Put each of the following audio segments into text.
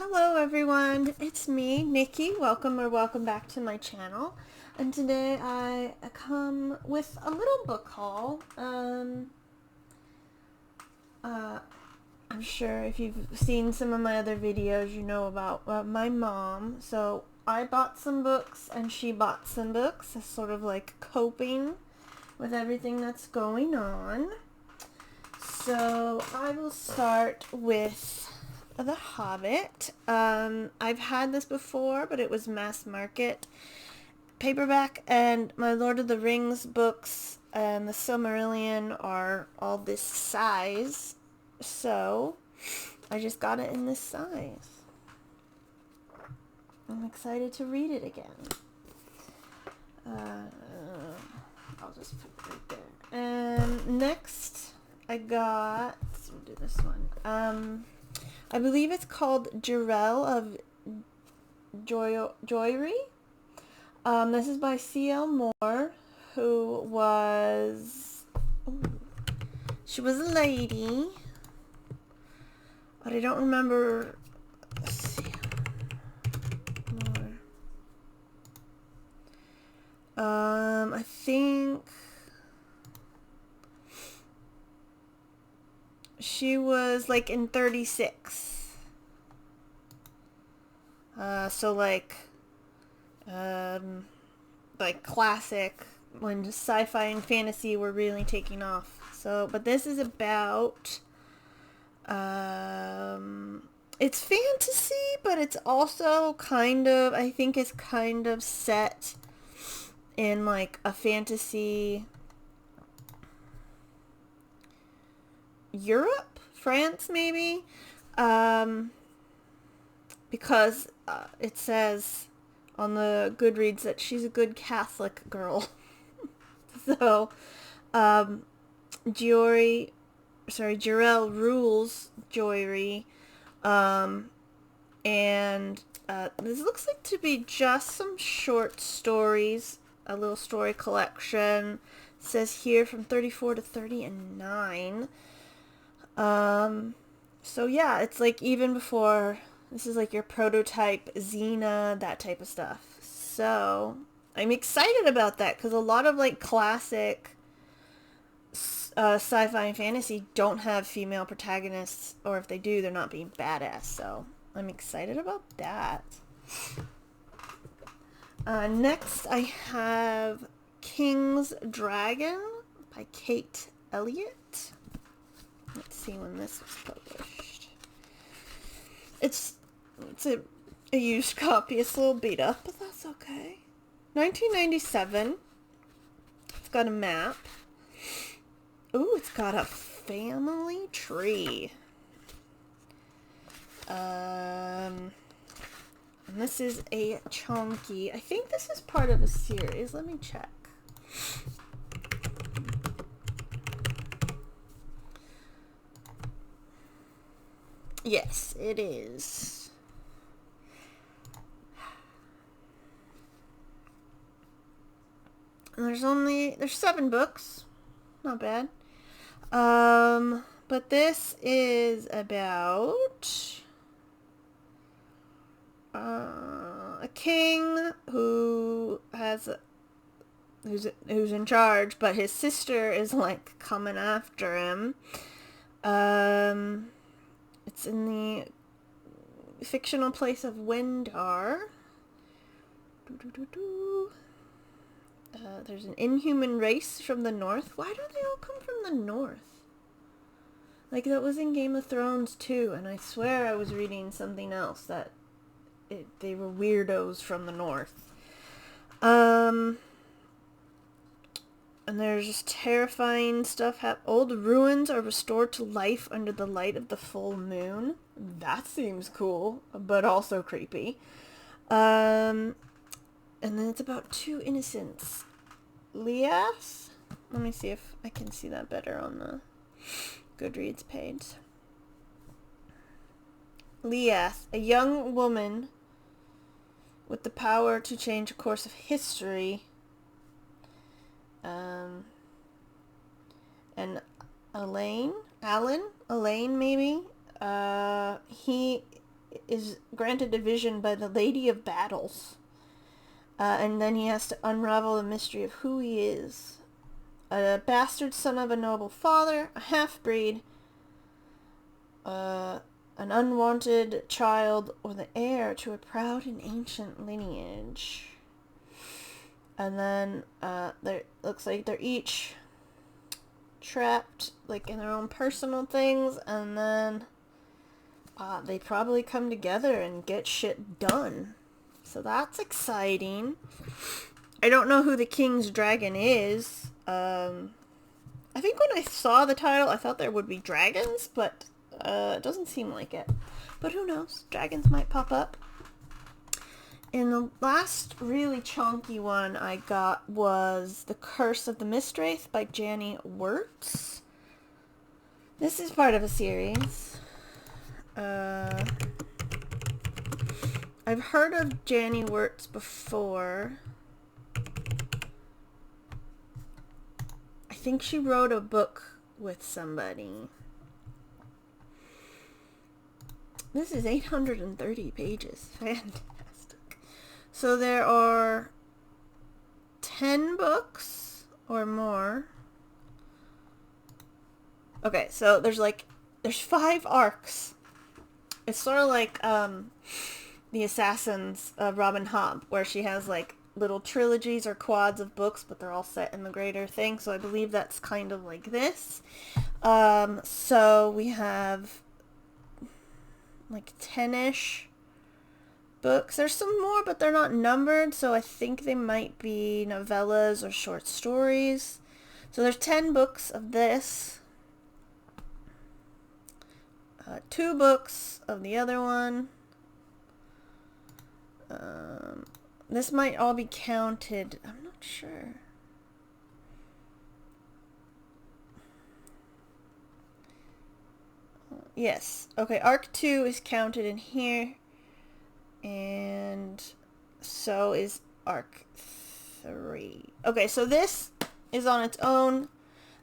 Hello everyone, it's me, Nikki. Welcome back to my channel. And today I come with a little book haul. I'm sure if you've seen some of my other videos, you know about my mom. So I bought some books and she bought some books, as sort of like coping with everything that's going on. So I will start with The Hobbit. I've had this before, but it was mass market paperback, and my Lord of the Rings books and the Silmarillion are all this size, so I just got it in this size. I'm excited to read it again. I'll just put it right there. And next I got, we'll do this one. I believe it's called Jirel of Joiry. This is by C.L. Moore, who was, she was a lady, but I don't remember. Let's see. I think she was like in 36. So like classic, when sci-fi and fantasy were really taking off. So, but this is about, it's fantasy, but it's also kind of, I think it's kind of set in like a fantasy Europe, France maybe, because it says on the Goodreads that she's a good Catholic girl. So, Jirel rules Joiry, and this looks like to be just some short stories, a little story collection. It says here from 34 to 39. So yeah, it's like even before, this is like your prototype Xena, that type of stuff. So I'm excited about that because a lot of like classic sci-fi and fantasy don't have female protagonists, or if they do, they're not being badass. So I'm excited about that. Next I have King's Dragon by Kate Elliott. Let's see when this was published. It's a used copy. It's a little beat up, but that's okay. 1997. It's got a map. Ooh, it's got a family tree. And this is a chunky. I think this is part of a series. Let me check. Yes, it is. And there's 7 books. Not bad. But this is about a king who's in charge, but his sister is like coming after him. It's in the fictional place of Wendar. There's an inhuman race from the north. Why do they all come from the north? Like, that was in Game of Thrones too, and I swear I was reading something else that they were weirdos from the north. And there's just terrifying stuff. Old ruins are restored to life under the light of the full moon. That seems cool, but also creepy. And then it's about 2 innocents. Lias? Let me see if I can see that better on the Goodreads page. Lias, a young woman with the power to change the course of history. And Elaine maybe. He is granted a vision by the Lady of Battles. And then he has to unravel the mystery of who he is. A bastard son of a noble father, a half-breed, an unwanted child, or the heir to a proud and ancient lineage. And then looks like they're each trapped like in their own personal things, and then they probably come together and get shit done. So that's exciting. I don't know who the King's Dragon is. I think when I saw the title, I thought there would be dragons, but it doesn't seem like it. But who knows? Dragons might pop up. And the last really chunky one I got was The Curse of the Mist Wraith by Janny Wirtz. This is part of a series. I've heard of Janny Wirtz before. I think she wrote a book with somebody. This is 830 pages. Fantastic. So there are 10 books or more. Okay, so there's 5 arcs. It's sort of like the Assassins of Robin Hobb, where she has like little trilogies or quads of books, but they're all set in the greater thing. So I believe that's kind of like this. So we have like 10-ish books. There's some more, but they're not numbered, so I think they might be novellas or short stories. So there's 10 books of this. 2 books of the other one. This might all be counted. I'm not sure. Yes. Okay, Arc 2 is counted in here. And so is Arc 3. Okay, so this is on its own.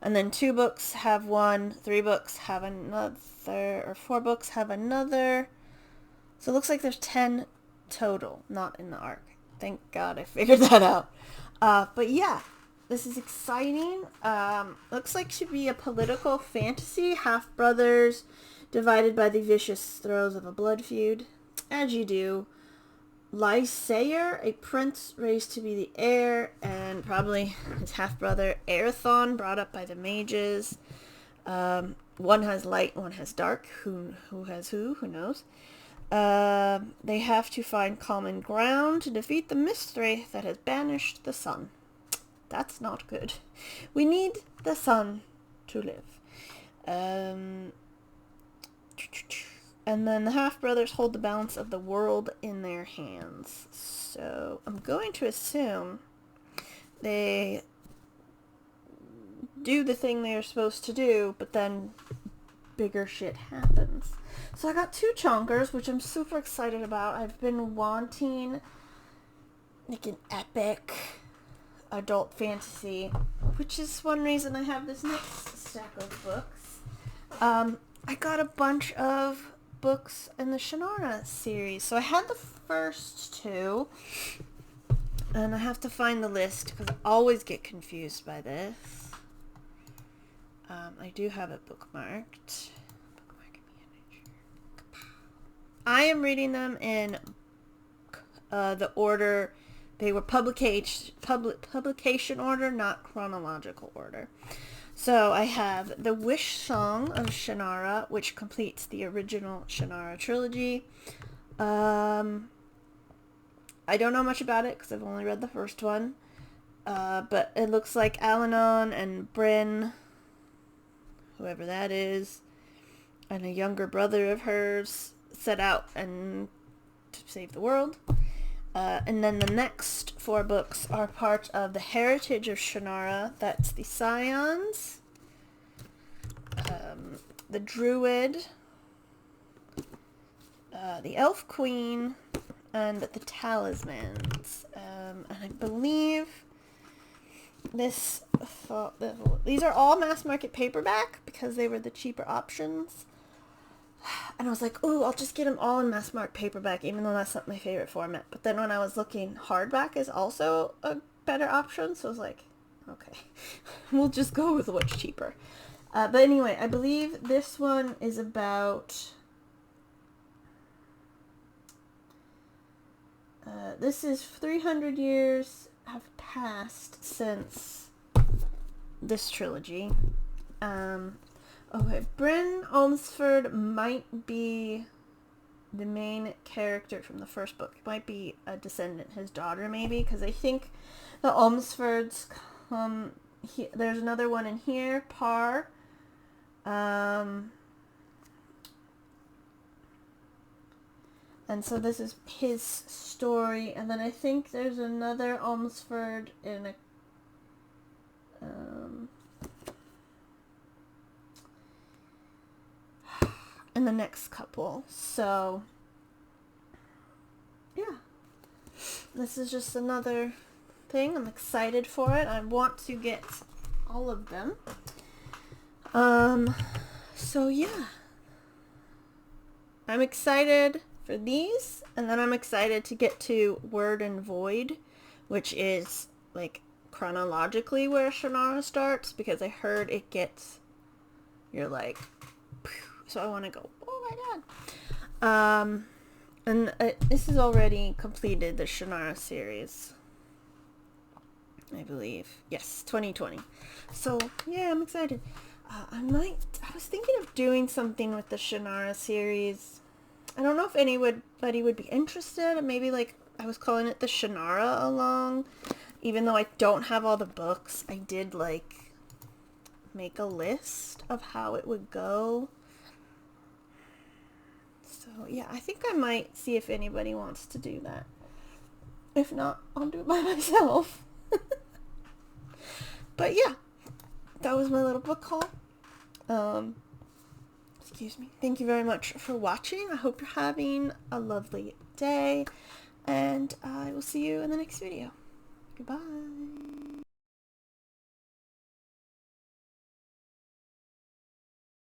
And then 2 books have one. 3 books have another. Or 4 books have another. So it looks like there's 10 total, not in the arc. Thank God I figured that out. But yeah, this is exciting. Looks like it should be a political fantasy. Half-brothers divided by the vicious throes of a blood feud. As you do. Lysair, a prince raised to be the heir, and probably his half-brother Erathon, brought up by the mages. One has light, one has dark. Who has who? Who knows? They have to find common ground to defeat the mist wraith that has banished the sun. That's not good. We need the sun to live. And then the half-brothers hold the balance of the world in their hands. So I'm going to assume they do the thing they're supposed to do, but then bigger shit happens. So I got 2 chonkers, which I'm super excited about. I've been wanting like an epic adult fantasy, which is one reason I have this next stack of books. I got a bunch of books in the Shannara series. So I had the first 2, and I have to find the list because I always get confused by this. I do have it bookmarked. I am reading them in the order they were publication order, not chronological order. So I have The Wish Song of Shannara, which completes the original Shannara trilogy. I don't know much about it because I've only read the first one. But it looks like Alanon and Bryn, whoever that is, and a younger brother of hers set out and to save the world. And then the next 4 books are part of the heritage of Shannara. That's the Scions, the Druid, the Elf Queen, and the Talismans. And I believe these are all mass market paperback because they were the cheaper options. And I was like, ooh, I'll just get them all in mass marked paperback, even though that's not my favorite format. But then when I was looking, hardback is also a better option. So I was like, okay, we'll just go with what's cheaper. But anyway, I believe this one is about... this is 300 years have passed since this trilogy. Okay, Bryn Olmsford might be the main character from the first book. It might be a descendant, his daughter maybe, because I think the Olmsfords come... there's another one in here, Parr. And so this is his story, and then I think there's another Olmsford in a... in the next couple. So, yeah. This is just another thing. I'm excited for it. I want to get all of them. So yeah. I'm excited for these, and then I'm excited to get to Word and Void, which is, like, chronologically where Shannara starts, because I heard it gets... you're like... so I want to go, oh my god. And this is already completed, the Shannara series. I believe. Yes, 2020. So, yeah, I'm excited. I was thinking of doing something with the Shannara series. I don't know if anybody would be interested. Maybe, like, I was calling it the Shannara Along. Even though I don't have all the books, I did, like, make a list of how it would go. So, yeah, I think I might see if anybody wants to do that. If not, I'll do it by myself. But, yeah, that was my little book haul. Excuse me. Thank you very much for watching. I hope you're having a lovely day, and I will see you in the next video. Goodbye.